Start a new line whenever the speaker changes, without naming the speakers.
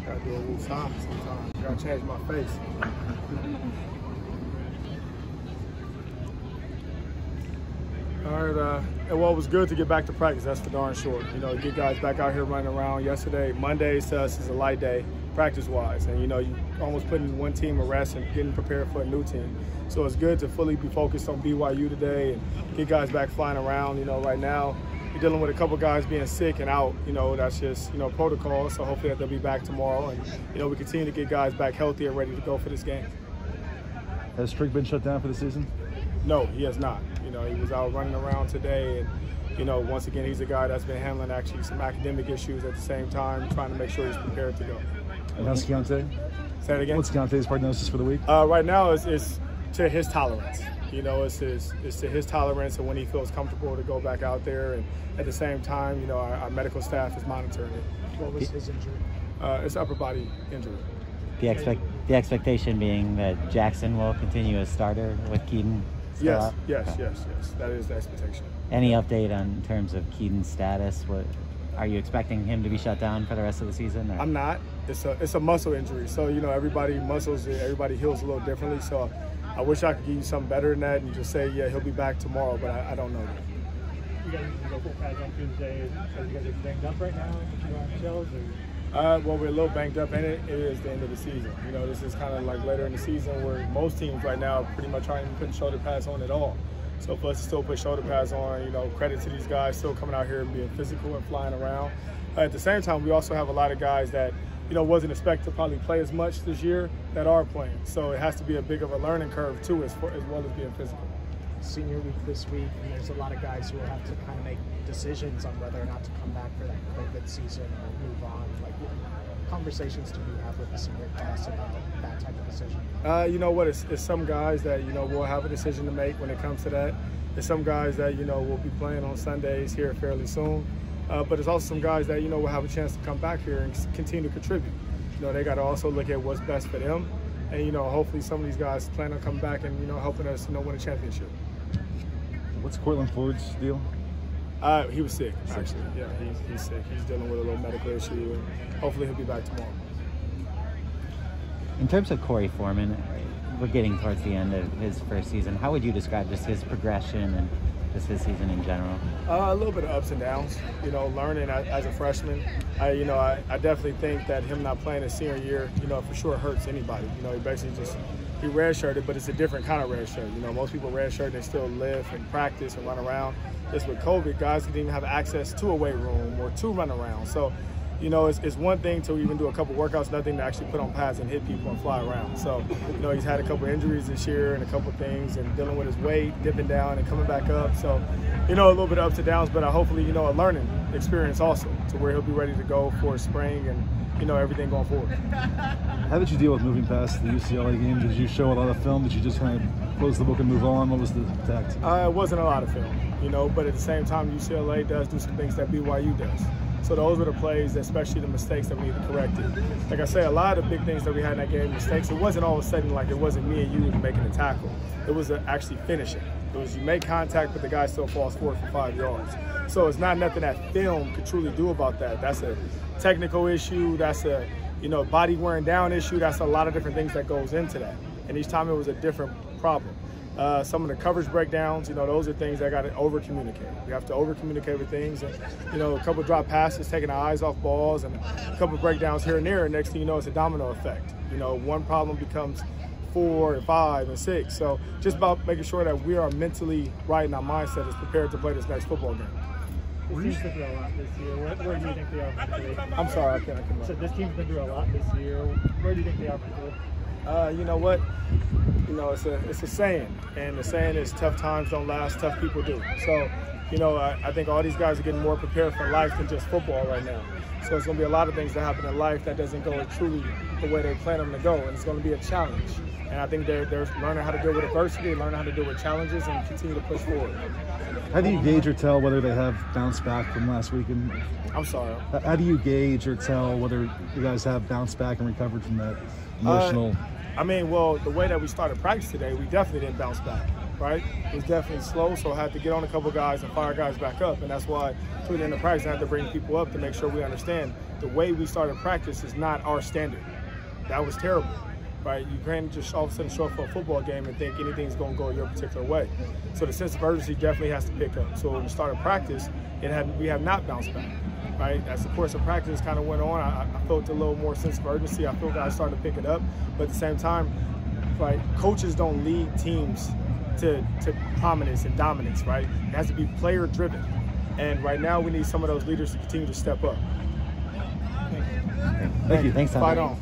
Gotta do a little time sometimes. Gotta change my face. All right, well, it was good to get back to practice. That's for darn sure. You know, get guys back out here running around. Yesterday, Mondays to us is a light day, practice-wise. And, you know, you almost putting one team to rest and getting prepared for a new team. So it's good to fully be focused on BYU today and get guys back flying around. You know, right now, you're dealing with a couple guys being sick and out. You know, that's just, you know, protocol. So hopefully they'll be back tomorrow. And, you know, we continue to get guys back healthy and ready to go for this game.
Has Strick been shut down for the season?
No, he has not. You know, he was out running around today, and, you know, once again, he's a guy that's been handling actually some academic issues at the same time, trying to make sure he's prepared to go.
And how's Keontae?
Say that again?
What's Keontae's prognosis for the week?
Right now, it's to his tolerance. You know, it's to his tolerance and when he feels comfortable to go back out there. And at the same time, you know, our medical staff is monitoring it.
What was his injury?
It's upper body injury.
The expectation being that Jackson will continue as starter with Keaton.
Yes. That is the expectation.
Any update in terms of Keaton's status? What are you expecting him to be shut down for the rest of the season? Or?
I'm not. It's a muscle injury, so you know everybody heals a little differently. So I wish I could give you something better than that and just say yeah he'll be back tomorrow, but I don't know that.
You guys need to go full pads on Tuesday. You guys are banged up right now. You on shells or?
Well, we're a little banged up in it. It is the end of the season. You know, this is kind of like later in the season where most teams right now pretty much aren't even putting shoulder pads on at all. So for us to still put shoulder pads on, you know, credit to these guys still coming out here and being physical and flying around. At the same time, we also have a lot of guys that, you know, wasn't expected to probably play as much this year that are playing. So it has to be a big of a learning curve too, as well as being physical.
Senior week this week, and there's a lot of guys who will have to kind of make decisions on whether or not to come back for that COVID season or move on. Like, what conversations do you have with the senior class about that type of decision?
You know what? It's some guys that, you know, will have a decision to make when it comes to that. There's some guys that, you know, will be playing on Sundays here fairly soon. But there's also some guys that, you know, will have a chance to come back here and continue to contribute. You know, they got to also look at what's best for them. And, you know, hopefully some of these guys plan on coming back and, you know, helping us, you know, win a championship.
What's Cortland Ford's deal?
He was sick, actually. Yeah, he's sick. He's dealing with a little medical issue, and hopefully he'll be back tomorrow.
In terms of Corey Foreman, we're getting towards the end of his first season. How would you describe just his progression and just his season in general?
A little bit of ups and downs. You know, learning as a freshman. I definitely think that him not playing his senior year, you know, for sure hurts anybody. You know, he basically he redshirted, but it's a different kind of redshirt. You know, most people redshirt, they still live and practice and run around. Just with COVID, guys didn't even have access to a weight room or to run around. So, you know, it's one thing to even do a couple workouts, nothing to actually put on pads and hit people and fly around. So, you know, he's had a couple injuries this year and a couple things and dealing with his weight, dipping down and coming back up. So, you know, a little bit of ups and downs, but hopefully, you know, a learning experience also to where he'll be ready to go for spring and, you know, everything going forward.
How did you deal with moving past the UCLA game? Did you show a lot of film? Did you just kind of close the book and move on? What was the tact?
It wasn't a lot of film, you know, but at the same time, UCLA does do some things that BYU does. So those were the plays, especially the mistakes that we need to correct. Like I say, a lot of the big things that we had in that game, mistakes, it wasn't all of a sudden like it wasn't me and you making the tackle. It was actually finishing. It was you make contact, but the guy still falls forward for 5 yards. So it's not nothing that film could truly do about that. That's a technical issue. That's a, you know, body wearing down issue. That's a lot of different things that goes into that. And each time it was a different problem. Some of the coverage breakdowns, you know, those are things that got to over-communicate. You have to over-communicate with things. And, you know, a couple drop passes, taking our eyes off balls, and a couple breakdowns here and there. And next thing you know, it's a domino effect. You know, one problem becomes 4 and 5 and 6. So just about making sure that we are mentally right and our mindset is prepared to play this next football game.
This team's been through a lot this year. Where do you think they are mentally?
I'm sorry, I can't
So this team's been through a lot this year. Where do you think they are mentally?
You know what? You know, it's a saying, and the saying is tough times don't last, tough people do. So, you know, I think all these guys are getting more prepared for life than just football right now. So it's going to be a lot of things that happen in life that doesn't go truly the way they plan them to go, and it's going to be a challenge. And I think they're learning how to deal with adversity, learning how to deal with challenges, and continue to push forward.
How do you gauge or tell whether they have bounced back from last weekend?
I'm sorry.
How do you gauge or tell whether you guys have bounced back and recovered from that emotional?
I mean, well, the way that we started practice today, we definitely didn't bounce back, right? It was definitely slow, so I had to get on a couple guys and fire guys back up, and that's why, through the end of practice, I had to bring people up to make sure we understand the way we started practice is not our standard. That was terrible, right? You can't just all of a sudden show up for a football game and think anything's going to go your particular way. So the sense of urgency definitely has to pick up. So when we started practice, we have not bounced back, right? As the course of practice kind of went on, I felt a little more sense of urgency. I feel guys started to pick it up, but at the same time, right, coaches don't lead teams to prominence and dominance, right? It has to be player driven. And right now we need some of those leaders to continue to step up.
Thank you.
Thanks, Donte.
Fight on.